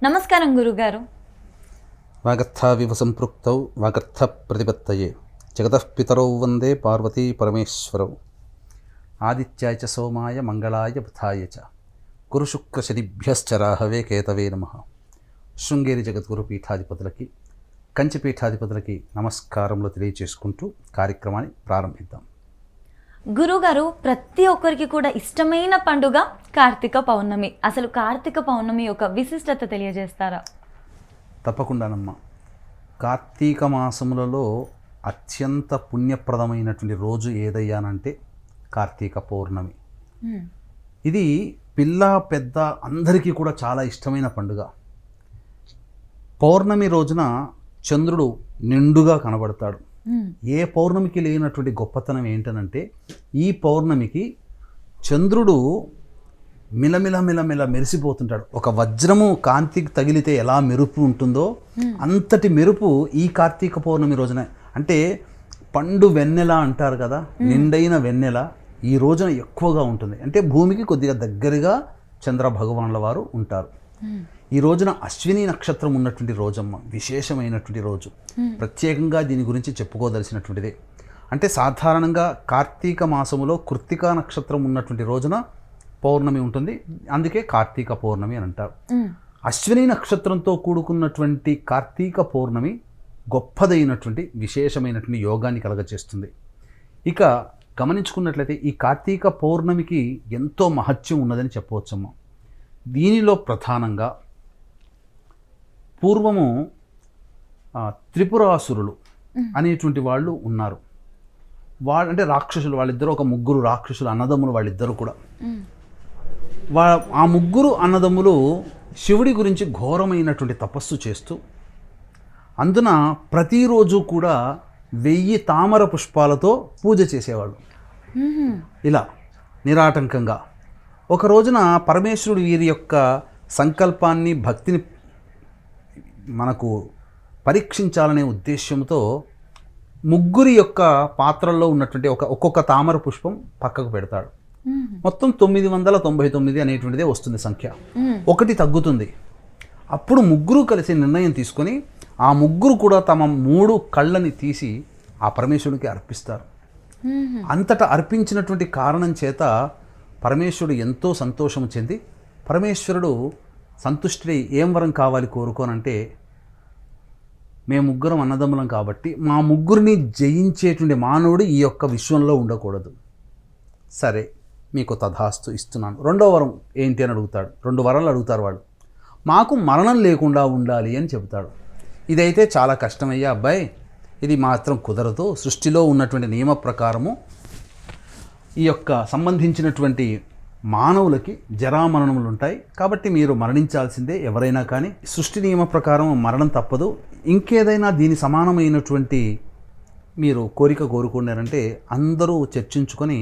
నమస్కారం గురుగారు. వాగర్థావివ సంపృక్తౌ వాగర్థ ప్రతిపత్తయే జగతః పితరౌ వందే పార్వతీ పరమేశ్వరౌ ఆదిత్యాయ చ సోమాయ మంగళాయ బుధాయ చ గురుశుక్రశనిభ్యశ్చ రాహవే కేతవే నమః. శృంగేరి జగద్గురు పీఠాధిపతులకి కంచి పీఠాధిపతులకి నమస్కారములు తెలియచేసుకుంటూ కార్యక్రమాన్ని ప్రారంభిద్దాం. గురుగారు, ప్రతి ఒక్కరికి కూడా ఇష్టమైన పండుగ కార్తీక పౌర్ణమి. అసలు కార్తీక పౌర్ణమి యొక్క విశిష్టత తెలియజేస్తారా? తప్పకుండానమ్మా. కార్తీక మాసములలో అత్యంత పుణ్యప్రదమైనటువంటి రోజు ఏదయ్యానంటే కార్తీక పౌర్ణమి. ఇది పిల్ల పెద్ద అందరికీ కూడా చాలా ఇష్టమైన పండుగ. పౌర్ణమి రోజున చంద్రుడు నిండుగా కనబడతాడు. ఏ పౌర్ణమికి లేనటువంటి గొప్పతనం ఏంటనంటే ఈ పౌర్ణమికి చంద్రుడు మిలమిల మెరిసిపోతుంటాడు. ఒక వజ్రము కాంతికి తగిలితే ఎలా మెరుపు ఉంటుందో అంతటి మెరుపు ఈ కార్తీక పౌర్ణమి రోజున, అంటే పండు వెన్నెల అంటారు కదా, నిండైన వెన్నెల ఈ రోజున ఎక్కువగా ఉంటుంది. అంటే భూమికి కొద్దిగా దగ్గరగా చంద్ర భగవానుల వారు ఉంటారు. ఈ రోజున అశ్విని నక్షత్రం ఉన్నటువంటి రోజమ్మ, విశేషమైనటువంటి రోజు. ప్రత్యేకంగా దీని గురించి చెప్పుకోదలసినటువంటిదే. అంటే సాధారణంగా కార్తీక మాసములో కృత్తికా నక్షత్రం ఉన్నటువంటి రోజున పౌర్ణమి ఉంటుంది, అందుకే కార్తీక పౌర్ణమి అని అంటారు. అశ్విని నక్షత్రంతో కూడుకున్నటువంటి కార్తీక పౌర్ణమి గొప్పదైనటువంటి విశేషమైనటువంటి యోగాన్ని కలగచేస్తుంది. ఇక గమనించుకున్నట్లయితే ఈ కార్తీక పౌర్ణమికి ఎంతో మహత్యం ఉన్నదని చెప్పవచ్చమ్మా. దీనిలో ప్రధానంగా పూర్వము త్రిపురాసురులు అనేటువంటి వాళ్ళు ఉన్నారు. అంటే రాక్షసులు, వాళ్ళిద్దరూ ఒక ముగ్గురు రాక్షసులు అన్నదమ్ములు, వాళ్ళిద్దరూ కూడా. ఆ ముగ్గురు అన్నదమ్ములు శివుడి గురించి ఘోరమైనటువంటి తపస్సు చేస్తూ అందున ప్రతిరోజు కూడా 1000 తామర పుష్పాలతో పూజ చేసేవాళ్ళు. ఇలా నిరాటంకంగా. ఒక రోజున పరమేశ్వరుడు వీరి యొక్క సంకల్పాన్ని, భక్తిని మనకు పరీక్షించాలనే ఉద్దేశ్యంతో ముగ్గురి యొక్క పాత్రల్లో ఉన్నటువంటి ఒక్కొక్క తామర పుష్పం పక్కకు పెడతాడు. మొత్తం 999 అనేటువంటిదే వస్తుంది సంఖ్య. ఒకటి తగ్గుతుంది. అప్పుడు ముగ్గురు కలిసి నిర్ణయం తీసుకొని ఆ ముగ్గురు కూడా తమ 3 కళ్ళని తీసి ఆ పరమేశ్వరుడికి అర్పిస్తారు. అంతటా అర్పించినటువంటి కారణం చేత పరమేశ్వరుడు ఎంతో సంతోషం చెంది, పరమేశ్వరుడు సంతుష్టి ఏం వరం కావాలి కోరుకోనంటే, మేము ముగ్గురం అన్నదమ్ములం కాబట్టి మా ముగ్గురిని జయించేటువంటి మానవుడు ఈ యొక్క విశ్వంలో ఉండకూడదు. సరే, మీకు తథాస్తు ఇస్తున్నాను. 2వ వరం ఏంటి అని అడుగుతాడు. 2 వరాలు అడుగుతారు వాళ్ళు. మాకు మరణం లేకుండా ఉండాలి అని చెబుతాడు. ఇదైతే చాలా కష్టమయ్యా అబ్బాయి, ఇది మాత్రం కుదరదు. సృష్టిలో ఉన్నటువంటి నియమ ప్రకారము ఈ యొక్క సంబంధించినటువంటి మానవులకి జరామరణములు ఉంటాయి, కాబట్టి మీరు మరణించాల్సిందే ఎవరైనా కానీ. సృష్టి నియమ ప్రకారం మరణం తప్పదు. ఇంకేదైనా దీని సమానమైనటువంటి మీరు కోరిక కోరుకున్నారంటే అందరూ చర్చించుకొని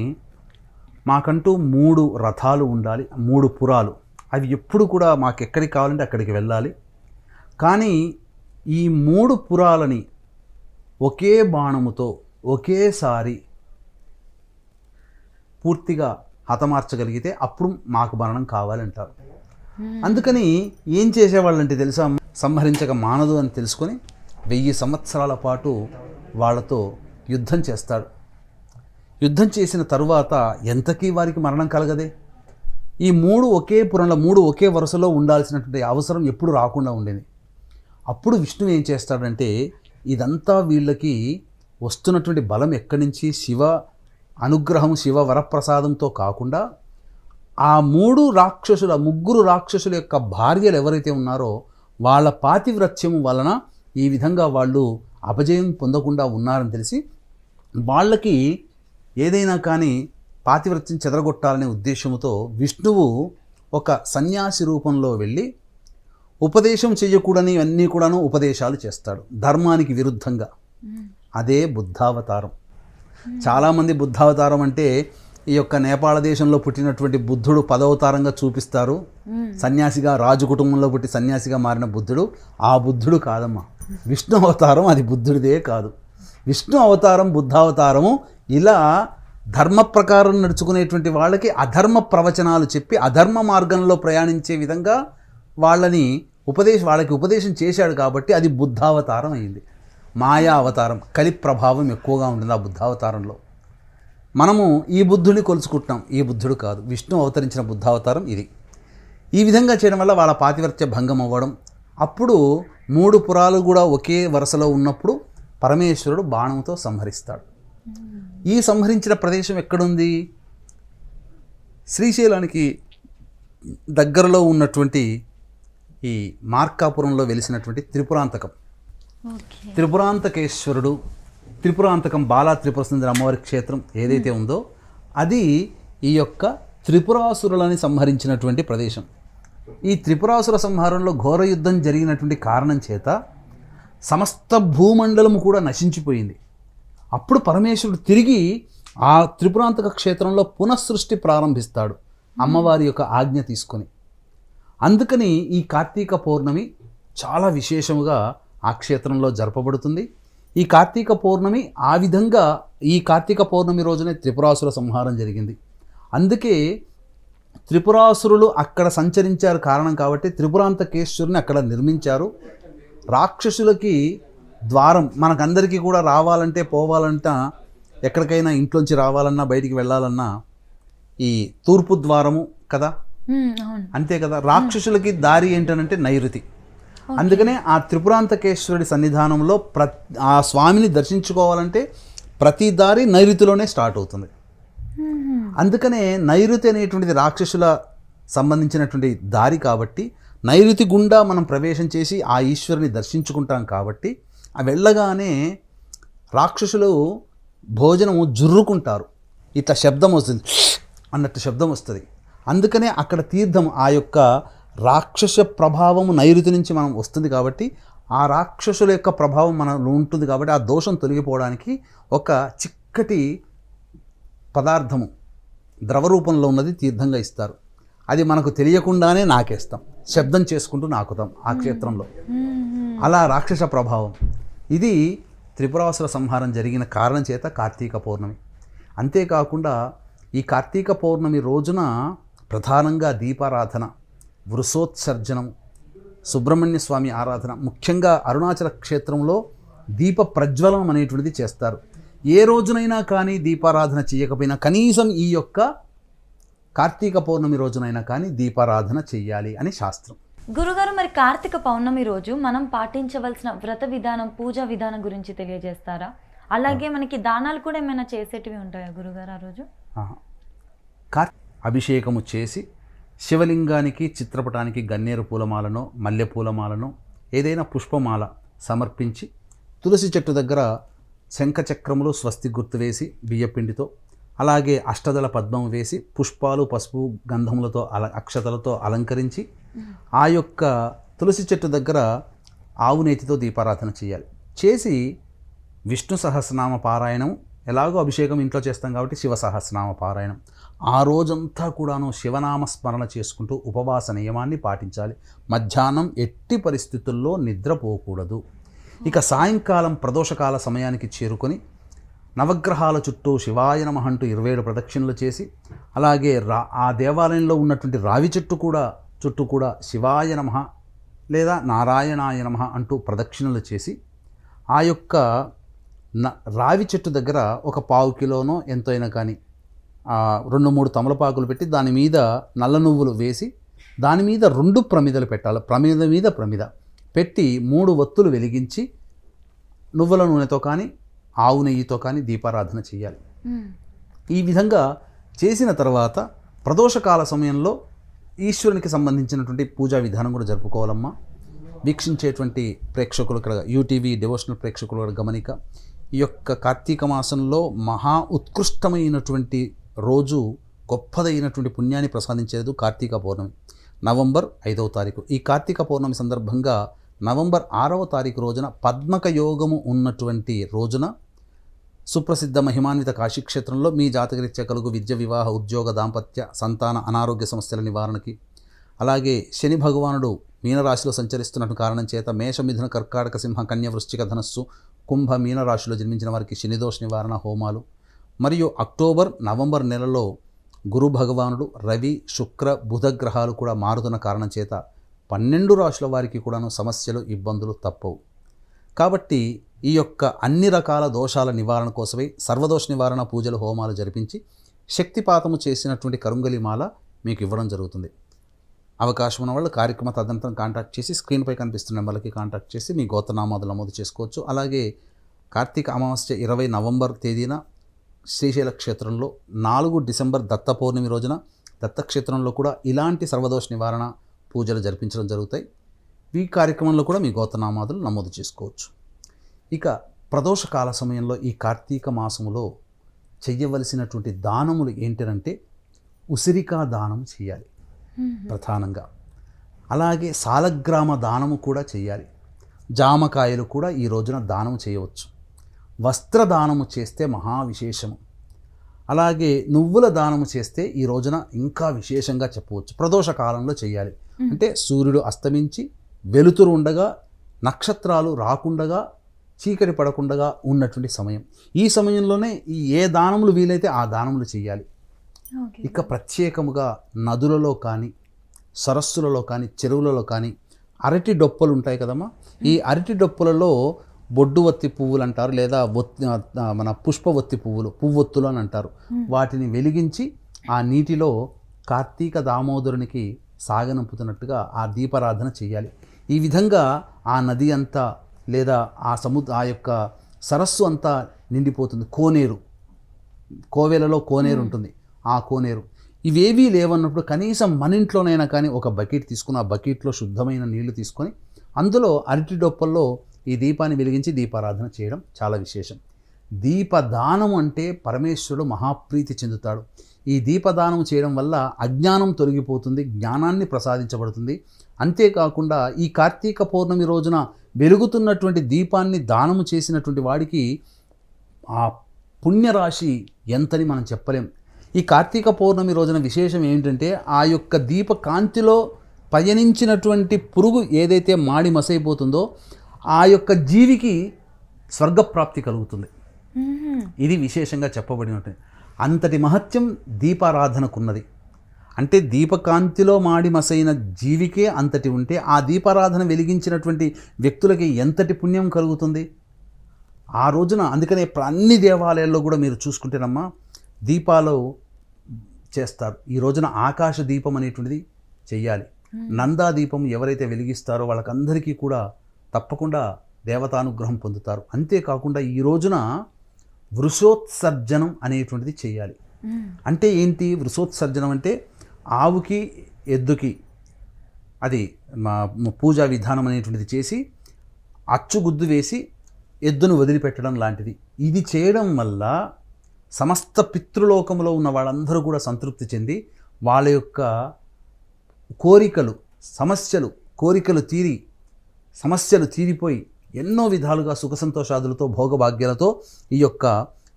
మాకంటూ 3 రథాలు ఉండాలి, 3 పురాలు. అవి ఎప్పుడు కూడా మాకు ఎక్కడికి కావాలంటే అక్కడికి వెళ్ళాలి. కానీ ఈ 3 పురాలని ఒకే బాణముతో ఒకేసారి పూర్తిగా హతమార్చగలిగితే అప్పుడు మాకు మరణం కావాలంటారు. అందుకని ఏం చేసేవాళ్ళంటే తెలుసా, సంహరించక మానదు అని తెలుసుకొని 1000 సంవత్సరాల పాటు వాళ్ళతో యుద్ధం చేస్తాడు. యుద్ధం చేసిన తరువాత ఎంతకీ వారికి మరణం కలగదే. ఈ 3 ఒకే పురంలో 3 ఒకే వరుసలో ఉండాల్సినటువంటి అవసరం ఎప్పుడు రాకుండా ఉండేది. అప్పుడు విష్ణువు ఏం చేస్తాడంటే, ఇదంతా వీళ్ళకి వస్తున్నటువంటి బలం ఎక్కడి నుంచి, శివ అనుగ్రహం, శివ వరప్రసాదంతో కాకుండా ఆ 3 రాక్షసుల యొక్క భార్యలు ఎవరైతే ఉన్నారో వాళ్ళ పాతివ్రత్యము వలన ఈ విధంగా వాళ్ళు అపజయం పొందకుండా ఉన్నారని తెలిసి వాళ్ళకి ఏదైనా కానీ పాతివ్రత్యం చెదరగొట్టాలనే ఉద్దేశంతో విష్ణువు ఒక సన్యాసి రూపంలో వెళ్ళి ఉపదేశం చేయకూడని అన్నీ కూడాను ఉపదేశాలు చేస్తాడు, ధర్మానికి విరుద్ధంగా. అదే బుద్ధావతారం. చాలామంది బుద్ధావతారం అంటే ఈ యొక్క నేపాళ దేశంలో పుట్టినటువంటి బుద్ధుడు 10వ అవతారంగా చూపిస్తారు. సన్యాసిగా, రాజు కుటుంబంలో పుట్టి సన్యాసిగా మారిన బుద్ధుడు. ఆ బుద్ధుడు కాదమ్మా, విష్ణు అవతారం. అది బుద్ధుడిదే కాదు. విష్ణు అవతారం, బుద్ధావతారము ఇలా ధర్మ ప్రకారం నడుచుకునేటువంటి వాళ్ళకి అధర్మ ప్రవచనాలు చెప్పి అధర్మ మార్గంలో ప్రయాణించే విధంగా వాళ్ళని వాళ్ళకి ఉపదేశం చేశాడు కాబట్టి అది బుద్ధావతారం అయింది. మాయా అవతారం, కలి ప్రభావం ఎక్కువగా ఉంటుంది ఆ బుద్ధావతారంలో. మనము ఈ బుద్ధుడిని కొలుచుకుంటున్నాం, ఈ బుద్ధుడు కాదు, విష్ణు అవతరించిన బుద్ధావతారం ఇది. ఈ విధంగా చేయడం వల్ల వాళ్ళ పాతివ్రత్య భంగం అవ్వడం. అప్పుడు 3 పురాలు కూడా ఒకే వరుసలో ఉన్నప్పుడు పరమేశ్వరుడు బాణంతో సంహరిస్తాడు. ఈ సంహరించిన ప్రదేశం ఎక్కడుంది? శ్రీశైలానికి దగ్గరలో ఉన్నటువంటి ఈ మార్కాపురంలో వెలిసినటువంటి త్రిపురాంతకం. త్రిపురాంతకేశ్వరుడు, త్రిపురాంతకం బాలా త్రిపుర సుందరి అమ్మవారి క్షేత్రం ఏదైతే ఉందో అది ఈ యొక్క త్రిపురాసురులని సంహరించినటువంటి ప్రదేశం. ఈ త్రిపురాసుర సంహారంలో ఘోర యుద్ధం జరిగినటువంటి కారణం చేత సమస్త భూమండలము కూడా నశించిపోయింది. అప్పుడు పరమేశ్వరుడు తిరిగి ఆ త్రిపురాంతక క్షేత్రంలో పునఃసృష్టి ప్రారంభిస్తాడు అమ్మవారి యొక్క ఆజ్ఞ తీసుకొని. అందుకని ఈ కార్తీక పౌర్ణమి చాలా విశేషముగా ఆ క్షేత్రంలో జరపబడుతుంది. ఈ కార్తీక పౌర్ణమి ఆ విధంగా ఈ కార్తీక పౌర్ణమి రోజునే త్రిపురాసుర సంహారం జరిగింది. అందుకే త్రిపురాసురులు అక్కడ సంచరించారు కారణం కాబట్టి త్రిపురాంతకేశ్వరుని అక్కడ నిర్మించారు. రాక్షసులకి ద్వారం మనకందరికీ కూడా రావాలంటే పోవాలంట, ఎక్కడికైనా ఇంట్లోంచి రావాలన్నా బయటికి వెళ్ళాలన్నా ఈ తూర్పు ద్వారము కదా, అంతే కదా. రాక్షసులకి దారి ఏంటనంటే నైరుతి. అందుకనే ఆ త్రిపురాంతకేశ్వరుడి సన్నిధానంలో ఆ స్వామిని దర్శించుకోవాలంటే ప్రతి దారి నైరుతిలోనే స్టార్ట్ అవుతుంది. అందుకనే నైరుతి అనేటువంటిది రాక్షసుల సంబంధించినటువంటి దారి కాబట్టి నైరుతి గుండా మనం ప్రవేశం చేసి ఆ ఈశ్వరుని దర్శించుకుంటాం కాబట్టి ఆ వెళ్ళగానే రాక్షసులు భోజనము జుర్రుకుంటారు, ఇట్లా శబ్దం వస్తుంది, అన్నట్టు శబ్దం వస్తుంది. అందుకనే అక్కడ తీర్థం ఆ యొక్క రాక్షస ప్రభావము నైరుతి నుంచి మనం వస్తుంది కాబట్టి ఆ రాక్షసుల యొక్క ప్రభావం మనలో ఉంటుంది కాబట్టి ఆ దోషం తొలగిపోవడానికి ఒక చిక్కటి పదార్థము ద్రవ రూపంలో ఉన్నది తీర్థంగా ఇస్తారు. అది మనకు తెలియకుండానే నాకేస్తాం, శబ్దం చేసుకుంటూ నాకుతాం ఆ క్షేత్రంలో. అలా రాక్షస ప్రభావం. ఇది త్రిపురాసుర సంహారం జరిగిన కారణం చేత కార్తీక పౌర్ణమి. అంతేకాకుండా ఈ కార్తీక పౌర్ణమి రోజున ప్రధానంగా దీపారాధన, వృషోత్సర్జనం, సుబ్రహ్మణ్య స్వామి ఆరాధన, ముఖ్యంగా అరుణాచల క్షేత్రంలో దీప ప్రజ్వలనం అనేటువంటిది చేస్తారు. ఏ రోజునైనా కానీ దీపారాధన చేయకపోయినా కనీసం ఈ యొక్క కార్తీక పౌర్ణమి రోజునైనా కానీ దీపారాధన చెయ్యాలి అని శాస్త్రం. గురుగారు, మరి కార్తీక పౌర్ణమి రోజు మనం పాటించవలసిన వ్రత విధానం, పూజా విధానం గురించి తెలియజేస్తారా? అలాగే మనకి దానాలు కూడా ఏమైనా చేసేటివి ఉంటాయా గురుగారు ఆ రోజు? అభిషేకము చేసి శివలింగానికి, చిత్రపటానికి గన్నేరు పూలమాలను, మల్లె పూలమాలను, ఏదైనా పుష్పమాల సమర్పించి తులసి చెట్టు దగ్గర శంఖచక్రములు స్వస్తి గుర్తు వేసి బియ్యపిండితో, అలాగే అష్టదళ పద్మం వేసి పుష్పాలు, పసుపు, గంధములతో అక్షతలతో అలంకరించి ఆ యొక్క తులసి చెట్టు దగ్గర ఆవు నేతితో దీపారాధన చేయాలి. చేసి విష్ణు సహస్రనామ పారాయణం, ఎలాగో అభిషేకం ఇంట్లో చేస్తాం కాబట్టి శివ సహస్రనామ పారాయణం. ఆ రోజంతా కూడాను శివనామ స్మరణ చేసుకుంటూ ఉపవాస నియమాన్ని పాటించాలి. మధ్యాహ్నం ఎట్టి పరిస్థితుల్లో నిద్రపోకూడదు. ఇక సాయంకాలం ప్రదోషకాల సమయానికి చేరుకొని నవగ్రహాల చుట్టూ శివాయ నమః అంటూ 27 ప్రదక్షిణలు చేసి, అలాగే ఆ దేవాలయంలో ఉన్నటువంటి రావి చుట్టూ కూడా శివాయ నమః లేదా నారాయణాయ నమః అంటూ ప్రదక్షిణలు చేసి, ఆ యొక్క రావి చెట్టు దగ్గర ఒక 1/4 కిలోనో ఎంతో అయినా కానీ 2-3 తమలపాకులు పెట్టి దాని మీద నల్ల నువ్వులు వేసి దాని మీద 2 ప్రమిదలు పెట్టాలి. ప్రమిద మీద ప్రమిద పెట్టి 3 వత్తులు వెలిగించి నువ్వుల నూనెతో కానీ ఆవు నెయ్యితో కానీ దీపారాధన చేయాలి. ఈ విధంగా చేసిన తర్వాత ప్రదోషకాల సమయంలో ఈశ్వరునికి సంబంధించినటువంటి పూజా విధానం కూడా జరుపుకోవాలమ్మా. వీక్షించేటువంటి ప్రేక్షకులు ఇక్కడ యూటీవీ డివోషనల్ ప్రేక్షకుల గమనిక, ఈ యొక్క కార్తీక మాసంలో మహా ఉత్కృష్టమైనటువంటి రోజు, గొప్పదైనటువంటి పుణ్యాన్ని ప్రసాదించేది కార్తీక పౌర్ణమి, నవంబర్ 5వ తారీఖు. ఈ కార్తీక పౌర్ణమి సందర్భంగా నవంబర్ 6వ తారీఖు రోజున పద్మక యోగము ఉన్నటువంటి రోజున సుప్రసిద్ధ మహిమాన్విత కాశీక్షేత్రంలో మీ జాతకరీత్యా కలుగు విద్య, వివాహ, ఉద్యోగ, దాంపత్య, సంతాన, అనారోగ్య సమస్యల నివారణకి, అలాగే శని భగవానుడు మీనరాశిలో సంచరిస్తున్న కారణం చేత మేష, మిథున, కర్కాటక, సింహ, కన్య, వృశ్చిక, ధనస్సు, కుంభ, మీనరాశిలో జన్మించిన వారికి శనిదోష నివారణ హోమాలు, మరియు అక్టోబర్, నవంబర్ నెలలో గురు భగవానుడు, రవి, శుక్ర, బుధ గ్రహాలు కూడా మారుతున్న కారణం చేత 12 రాశుల వారికి కూడాను సమస్యలు ఇబ్బందులు తప్పవు. కాబట్టి ఈ యొక్క అన్ని రకాల దోషాల నివారణ కోసమై సర్వదోష నివారణ పూజలు హోమాలు జరిపించి శక్తిపాతము చేసినటువంటి కరుంగలి మాల మీకు ఇవ్వడం జరుగుతుంది. అవకాశం ఉన్న వాళ్ళు కార్యక్రమ తదనంతరం కాంటాక్ట్ చేసి స్క్రీన్పై కనిపిస్తున్న నెంబర్కి కాంటాక్ట్ చేసి మీ గోత్రనామాదులు నమోదు చేసుకోవచ్చు. అలాగే కార్తీక అమావాస్య 20 నవంబర్ తేదీన శ్రీశైల క్షేత్రంలో, 4 డిసెంబర్ దత్త పౌర్ణమి రోజున దత్తక్షేత్రంలో కూడా ఇలాంటి సర్వదోష నివారణ పూజలు జరిపించడం జరుగుతాయి. ఈ కార్యక్రమంలో కూడా మీ గోత్రనామాదులు నమోదు చేసుకోవచ్చు. ఇక ప్రదోష కాల సమయంలో ఈ కార్తీక మాసములో చెయ్యవలసినటువంటి దానములు ఏంటంటే ఉసిరికా దానం చేయాలి ప్రధానంగా. అలాగే సాలగ్రామ దానము కూడా చేయాలి. జామకాయలు కూడా ఈ రోజున దానం చేయవచ్చు. వస్త్రదానము చేస్తే మహావిశేషము. అలాగే నువ్వుల దానము చేస్తే ఈ రోజున ఇంకా విశేషంగా చెప్పవచ్చు. ప్రదోష కాలంలో చేయాలి. అంటే సూర్యుడు అస్తమించి వెలుతురు ఉండగా, నక్షత్రాలు రాకుండగా, చీకటి పడకుండగా ఉన్నటువంటి సమయం. ఈ సమయంలోనే ఈ ఏ దానములు వీలైతే ఆ దానములు చేయాలి. ఇక ప్రత్యేకముగా నదులలో కానీ, సరస్సులలో కానీ, చెరువులలో కానీ అరటి డొప్పలు ఉంటాయి కదమ్మా. ఈ అరటి డొప్పలలో బొడ్డు ఒత్తి పువ్వులు అంటారు, లేదా మన పుష్ప ఒత్తి పువ్వొత్తులు అని అంటారు. వాటిని వెలిగించి ఆ నీటిలో కార్తీక దామోదరునికి సాగనంపుతున్నట్టుగా ఆ దీపారాధన చేయాలి. ఈ విధంగా ఆ నది అంతా లేదా ఆ యొక్క సరస్సు అంతా నిండిపోతుంది. కోవెలలో కోనేరు ఉంటుంది. ఆ కోనేరు ఇవేవీ లేవన్నప్పుడు కనీసం మన ఇంట్లోనైనా కానీ ఒక బకెట్ తీసుకుని ఆ బకెట్లో శుద్ధమైన నీళ్లు తీసుకొని అందులో అరటి డొప్పల్లో ఈ దీపాన్ని వెలిగించి దీపారాధన చేయడం చాలా విశేషం. దీపదానం అంటే పరమేశ్వరుడు మహాప్రీతి చెందుతాడు. ఈ దీపదానం చేయడం వల్ల అజ్ఞానం తొలగిపోతుంది, జ్ఞానాన్ని ప్రసాదించబడుతుంది. అంతేకాకుండా ఈ కార్తీక పౌర్ణమి రోజున వెలుగుతున్నటువంటి దీపాన్ని దానము చేసినటువంటి వాడికి ఆ పుణ్యరాశి ఎంతని మనం చెప్పలేం. ఈ కార్తీక పౌర్ణమి రోజున విశేషం ఏంటంటే ఆ యొక్క దీప కాంతిలో పయనించినటువంటి పురుగు ఏదైతే మాడి మసైపోతుందో ఆ యొక్క జీవికి స్వర్గప్రాప్తి కలుగుతుంది. ఇది విశేషంగా చెప్పబడి ఉంటుంది. అంతటి మహత్యం దీపారాధనకున్నది. అంటే దీపకాంతిలో మాడి మసైన జీవికే అంతటి ఉంటే ఆ దీపారాధన వెలిగించినటువంటి వ్యక్తులకి ఎంతటి పుణ్యం కలుగుతుంది ఆ రోజున. అందుకనే అన్ని దేవాలయాల్లో కూడా మీరు చూసుకుంటేనమ్మా దీపాలు చేస్తారు. ఈ రోజున ఆకాశ దీపం అనేటువంటిది చెయ్యాలి. నందా దీపం ఎవరైతే వెలిగిస్తారో వాళ్ళకందరికీ కూడా తప్పకుండా దేవతానుగ్రహం పొందుతారు. అంతేకాకుండా ఈ రోజున వృషోత్సర్జనం అనేటువంటిది చేయాలి. అంటే ఏంటి వృషోత్సర్జనం అంటే ఆవుకి ఎద్దుకి అది పూజా విధానం అనేటువంటిది చేసి అచ్చుగుద్దు వేసి ఎద్దును వదిలిపెట్టడం లాంటిది. ఇది చేయడం వల్ల సమస్త పితృలోకంలో ఉన్న వాళ్ళందరూ కూడా సంతృప్తి చెంది వాళ్ళ యొక్క కోరికలు తీరిపోయి ఎన్నో విధాలుగా సుఖ సంతోషాదులతో భోగభాగ్యాలతో ఈ యొక్క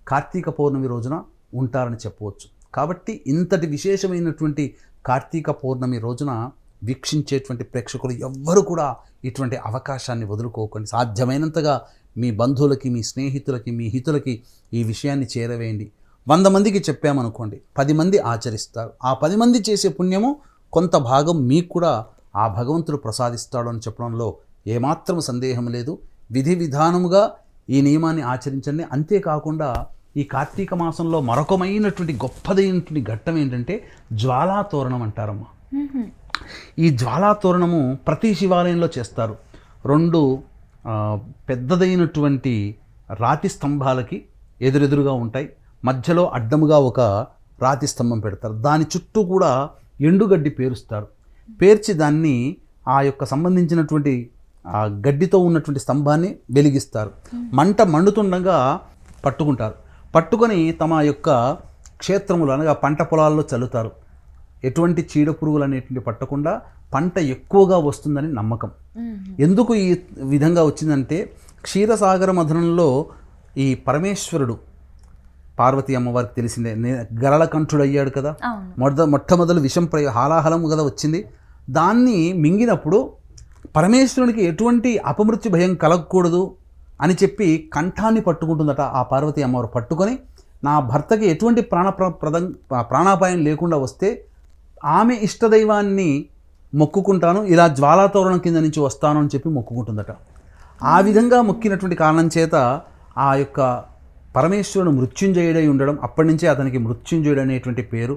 కార్తీక పౌర్ణమి రోజున ఉంటారని చెప్పవచ్చు. కాబట్టి ఇంతటి విశేషమైనటువంటి కార్తీక పౌర్ణమి రోజున వీక్షించేటువంటి ప్రేక్షకులు ఎవ్వరు కూడా ఇటువంటి అవకాశాన్ని వదులుకోకండి. సాధ్యమైనంతగా మీ బంధువులకి, మీ స్నేహితులకి, మీ హితులకి ఈ విషయాన్ని చేరవేయండి. 100 మందికి చెప్పామనుకోండి, 10 మంది ఆచరిస్తారు. ఆ 10 మంది చేసే పుణ్యము కొంత భాగం మీకు కూడా ఆ భగవంతుడు ప్రసాదిస్తాడు అని చెప్పడంలో ఏమాత్రం సందేహం లేదు. విధి విధానముగా ఈ నియమాన్ని ఆచరించండి. అంతేకాకుండా ఈ కార్తీక మాసంలో మరొకమైనటువంటి గొప్పదైనటువంటి ఘట్టం ఏంటంటే జ్వాలాతోరణం అంటారమ్మా. ఈ జ్వాలాతోరణము ప్రతి శివాలయంలో చేస్తారు. 2 పెద్దదైనటువంటి రాతి స్తంభాలకి ఎదురెదురుగా ఉంటాయి. మధ్యలో అడ్డముగా ఒక రాతి స్తంభం పెడతారు. దాని చుట్టూ కూడా ఎండుగడ్డి పేరుస్తారు. పేర్చి దాన్ని ఆ యొక్క సంబంధించినటువంటి గడ్డితో ఉన్నటువంటి స్తంభాన్ని వెలిగిస్తారు. మంట మండుతుండగా పట్టుకొని తమ యొక్క క్షేత్రములు అనగా పంట పొలాల్లో చల్లుతారు. ఎటువంటి చీడ పురుగులు అనేటువంటి పట్టకుండా పంట ఎక్కువగా వస్తుందని నమ్మకం. ఎందుకు ఈ విధంగా వచ్చిందంటే క్షీరసాగర మథనంలో ఈ పరమేశ్వరుడు పార్వతీ అమ్మవారికి తెలిసిందే గరళకంఠుడు అయ్యాడు కదా. మొట్టమొదలు విషం హాలాహలం కదా వచ్చింది. దాన్ని మింగినప్పుడు పరమేశ్వరునికి ఎటువంటి అపమృత్యు భయం కలగకూడదు అని చెప్పి కంఠాన్ని పట్టుకుంటుందట ఆ పార్వతీ అమ్మవారు. పట్టుకొని నా భర్తకి ఎటువంటి ప్రాణాపాయం లేకుండా వస్తే ఆమె ఇష్టదైవాన్ని మొక్కుకుంటాను, ఇలా జ్వాలాతోరణం కింద నుంచి వస్తాను అని చెప్పి మొక్కుకుంటుందట. ఆ విధంగా మొక్కినటువంటి కారణం చేత ఆ యొక్క పరమేశ్వరుడు మృత్యుంజయుడై ఉండడం, అప్పటి నుంచే అతనికి మృత్యుంజయుడు అనేటువంటి పేరు.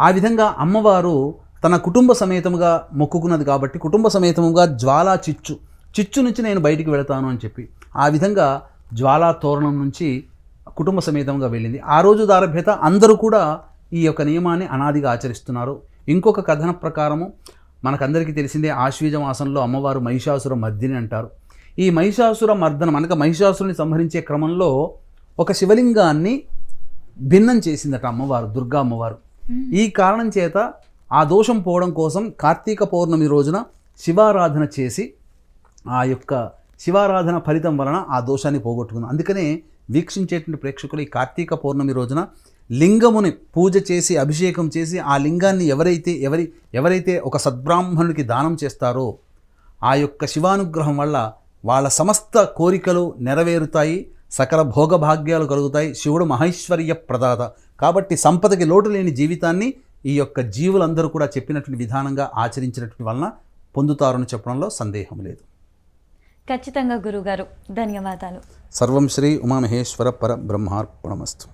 ఆ విధంగా అమ్మవారు తన కుటుంబ సమేతముగా మొక్కుకున్నది కాబట్టి కుటుంబ సమేతముగా జ్వాలా చిచ్చు నుంచి నేను బయటికి వెళతాను అని చెప్పి ఆ విధంగా జ్వాలా తోరణం నుంచి కుటుంబ సమేతంగా వెళ్ళింది. ఆ రోజు దారభ్యత అందరూ కూడా ఈ యొక్క నియమాన్ని అనాదిగా ఆచరిస్తున్నారు. ఇంకొక కథన ప్రకారము మనకందరికీ తెలిసిందే, ఆశ్వీజ మాసంలో అమ్మవారు మహిషాసుర మర్దిని అంటారు. ఈ మహిషాసుర మర్దనం అనగా మహిషాసురుని సంహరించే క్రమంలో ఒక శివలింగాన్ని భిన్నం చేసిందట అమ్మవారు, దుర్గా అమ్మవారు. ఈ కారణం చేత ఆ దోషం పోవడం కోసం కార్తీక పౌర్ణమి రోజున శివారాధన చేసి ఆ యొక్క శివారాధన ఫలితం వలన ఆ దోషాన్ని పోగొట్టుకుంది. అందుకనే వీక్షించేటువంటి ప్రేక్షకులు ఈ కార్తీక పౌర్ణమి రోజున లింగముని పూజ చేసి అభిషేకం చేసి ఆ లింగాన్ని ఎవరైతే ఒక సద్బ్రాహ్మణుడికి దానం చేస్తారో ఆ యొక్క శివానుగ్రహం వల్ల వాళ్ళ సమస్త కోరికలు నెరవేరుతాయి, సకల భోగభాగ్యాలు కలుగుతాయి. శివుడు మహైశ్వర్య ప్రదాత కాబట్టి సంపదకి లోటు లేని జీవితాన్ని ఈ యొక్క జీవులందరూ కూడా చెప్పినటువంటి విధానంగా ఆచరించినటువంటి వలన పొందుతారని చెప్పడంలో సందేహం లేదు. ఖచ్చితంగా గురుగారు, ధన్యవాదాలు. సర్వం శ్రీ ఉమామహేశ్వర పరబ్రహ్మార్పణమస్తు.